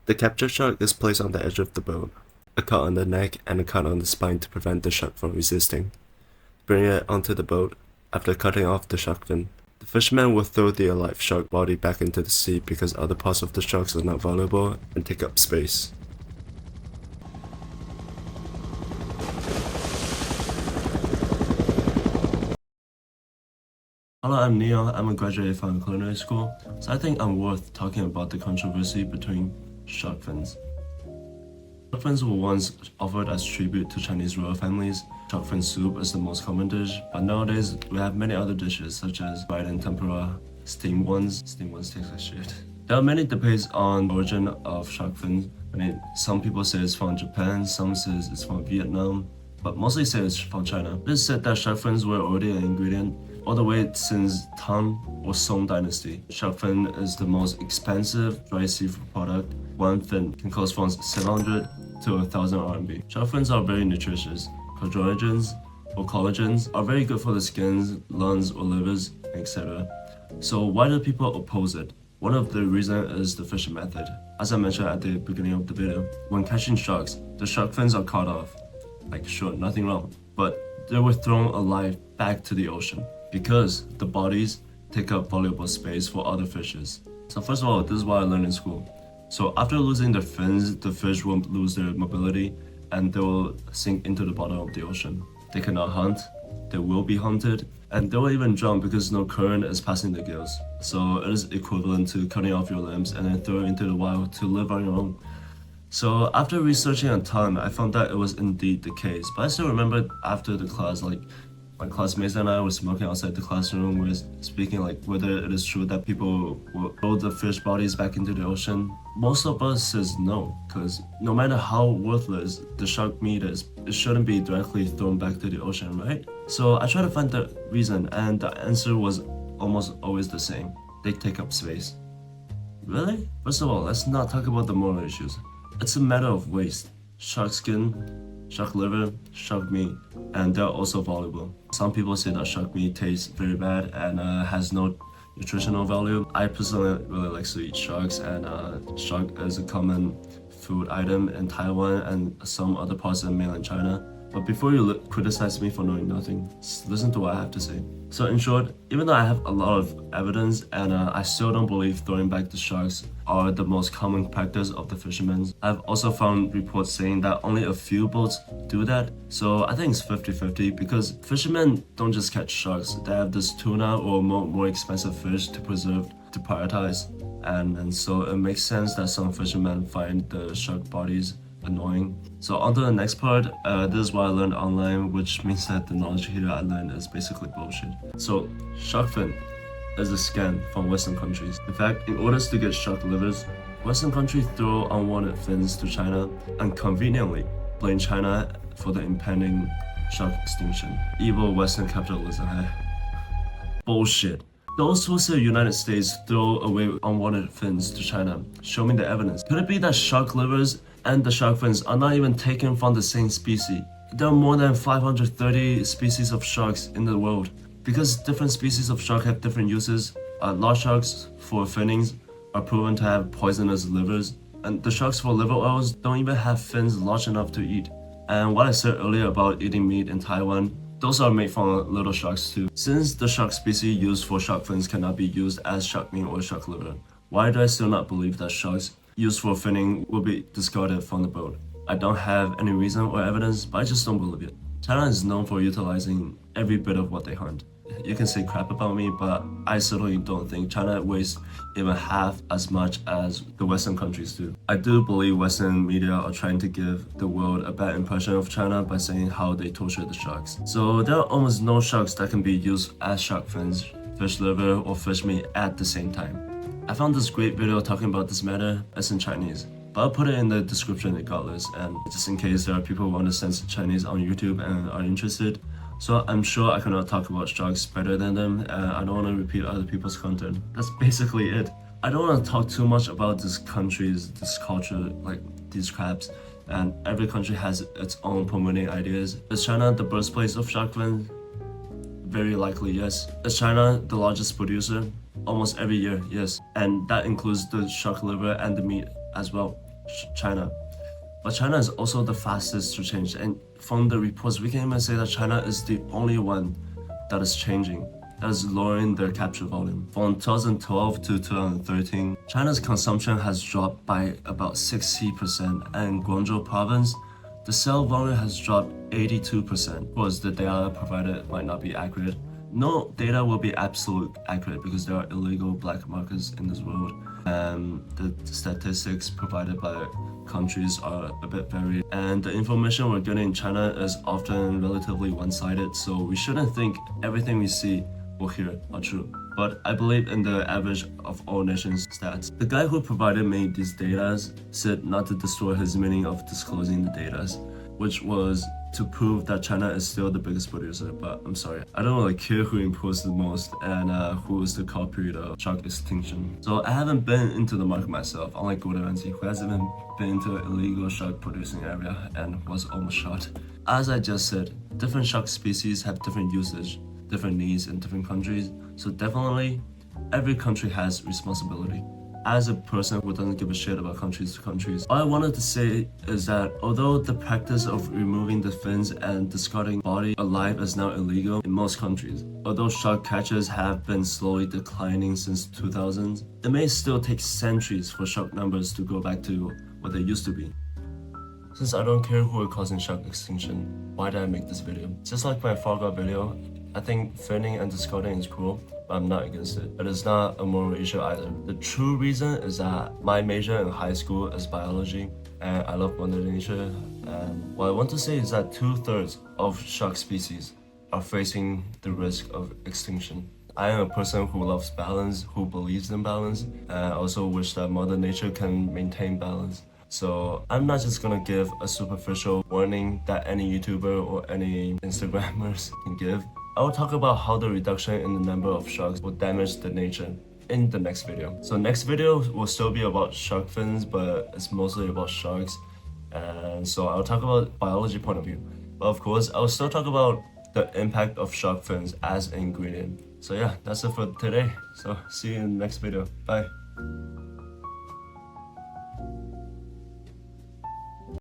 The captured shark is placed on the edge of the boat, a cut on the neck and a cut on the spine to prevent the shark from resisting. Bring it onto the boat. After cutting off the shark fin, the fisherman will throw the alive shark body back into the sea because other parts of the sharks are not valuable and take up space. Hello, I'm Neil. I'm a graduate from culinary school, so I think I'm worth talking about the controversy between shark fins. Shark fins were once offered as tribute to Chinese royal families. Shark fin soup is the most common dish, but nowadays we have many other dishes such as fried and tempura, steamed ones. Steamed ones taste like shit. There are many debates on the origin of shark fins. Some people say it's from Japan, some say it's from Vietnam, but mostly say it's from China. It is said that shark fins were already an ingredient all the way since Tang or Song dynasty. Shark fin is the most expensive dry seafood product. One fin can cost from 700 to 1000 RMB. Shark fins are very nutritious. Collagens are very good for the skins, lungs or livers, etc. So why do people oppose it? One of the reasons is the fishing method. As I mentioned at the beginning of the video, when catching sharks, the shark fins are cut off. Like sure, nothing wrong, but they were thrown alive back to the ocean because the bodies take up valuable space for other fishes. So first of all, this is what I learned in school. So after losing their fins, the fish will lose their mobility and they will sink into the bottom of the ocean. They cannot hunt, they will be hunted, and they will even drown because no current is passing the gills. So it is equivalent to cutting off your limbs and then throwing into the wild to live on your own. So after researching a ton, I found that it was indeed the case. But I still remember after the class, like my classmates and I were smoking outside the classroom. We were speaking like whether it is true that people will throw the fish bodies back into the ocean. Most of us says no, because no matter how worthless the shark meat is, it shouldn't be directly thrown back to the ocean, right? So I tried to find the reason, and the answer was almost always the same. They take up space. Really? First of all, let's not talk about the moral issues. It's a matter of waste. Shark skin, shark liver, shark meat, and they're also valuable. Some people say that shark meat tastes very bad and has no nutritional value. I personally really like to eat sharks, and shark is a common food item in Taiwan and some other parts of mainland China. But before you criticize me for knowing nothing, listen to what I have to say. So in short, even though I have a lot of evidence and I still don't believe throwing back the sharks are the most common practice of the fishermen, I've also found reports saying that only a few boats do that. So I think it's 50-50 because fishermen don't just catch sharks. They have this tuna or more expensive fish to preserve, to prioritize. And so it makes sense that some fishermen find the shark bodies annoying. So on to the next part. This is what I learned online, which means that the knowledge here I learned is basically bullshit. So shark fin is a scam from Western countries. In fact, in order to get shark livers, Western countries throw unwanted fins to China and conveniently blame China for the impending shark extinction. Evil Western capitalism, hey? Bullshit. Those who say United States throw away unwanted fins to China, show me the evidence. Could it be that shark livers and the shark fins are not even taken from the same species? There are more than 530 species of sharks in the world. Because different species of shark have different uses, large sharks for finnings are proven to have poisonous livers, and the sharks for liver oils don't even have fins large enough to eat. And what I said earlier about eating meat in Taiwan, those are made from little sharks too. Since the shark species used for shark fins cannot be used as shark meat or shark liver, why do I still not believe that sharks used for finning will be discarded from the boat? I don't have any reason or evidence, but I just don't believe it. China is known for utilizing every bit of what they hunt. You can say crap about me, but I certainly don't think China wastes even half as much as the Western countries do. I do believe Western media are trying to give the world a bad impression of China by saying how they torture the sharks. So there are almost no sharks that can be used as shark fins, fish liver, or fish meat at the same time. I found this great video talking about this matter. It's in Chinese, but I'll put it in the description regardless, and just in case there are people who understand Chinese on YouTube and are interested. So I'm sure I cannot talk about sharks better than them, and I don't want to repeat other people's content. That's basically it. I don't want to talk too much about this country's, this culture, like these crabs, and every country has its own promoting ideas. Is China the birthplace of shark fin? Very likely, yes. Is China the largest producer? Almost every year, yes. And that includes the shark liver and the meat as well. China. But China is also the fastest to change. And from the reports, we can even say that China is the only one that is changing, that is lowering their capture volume. From 2012 to 2013, China's consumption has dropped by about 60%, and Guangzhou province, the sale volume has dropped 82%. Of course, the data provided might not be accurate. No data will be absolute accurate because there are illegal black markets in this world. And the statistics provided by countries are a bit varied. And the information we're getting in China is often relatively one-sided, so we shouldn't think everything we see or hear are true. But I believe in the average of all nations' stats. The guy who provided me these data said not to destroy his meaning of disclosing the data, which was to prove that China is still the biggest producer. But I'm sorry, I don't really care who imports the most and who is the culprit of shark extinction. So I haven't been into the market myself, unlike Gordon Ramsay, who has even been into an illegal shark producing area and was almost shot. As I just said, different shark species have different usage, different needs in different countries. So definitely, every country has responsibility. As a person who doesn't give a shit about countries to countries, all I wanted to say is that although the practice of removing the fins and discarding body alive is now illegal in most countries, although shark catches have been slowly declining since 2000s, it may still take centuries for shark numbers to go back to what they used to be. Since I don't care who are causing shark extinction, why did I make this video? Just like my Fargo video, I think finning and discarding is cruel, but I'm not against it. But it's not a moral issue either. The true reason is that my major in high school is biology, and I love Mother Nature. And what I want to say is that 2/3 of shark species are facing the risk of extinction. I am a person who loves balance, who believes in balance, and I also wish that Mother Nature can maintain balance. So I'm not just gonna give a superficial warning that any YouTuber or any Instagrammers can give. I will talk about how the reduction in the number of sharks will damage the nature in the next video. So next video will still be about shark fins, but it's mostly about sharks. And so I'll talk about biology point of view. But of course, I'll still talk about the impact of shark fins as an ingredient. So yeah, that's it for today. So see you in the next video. Bye.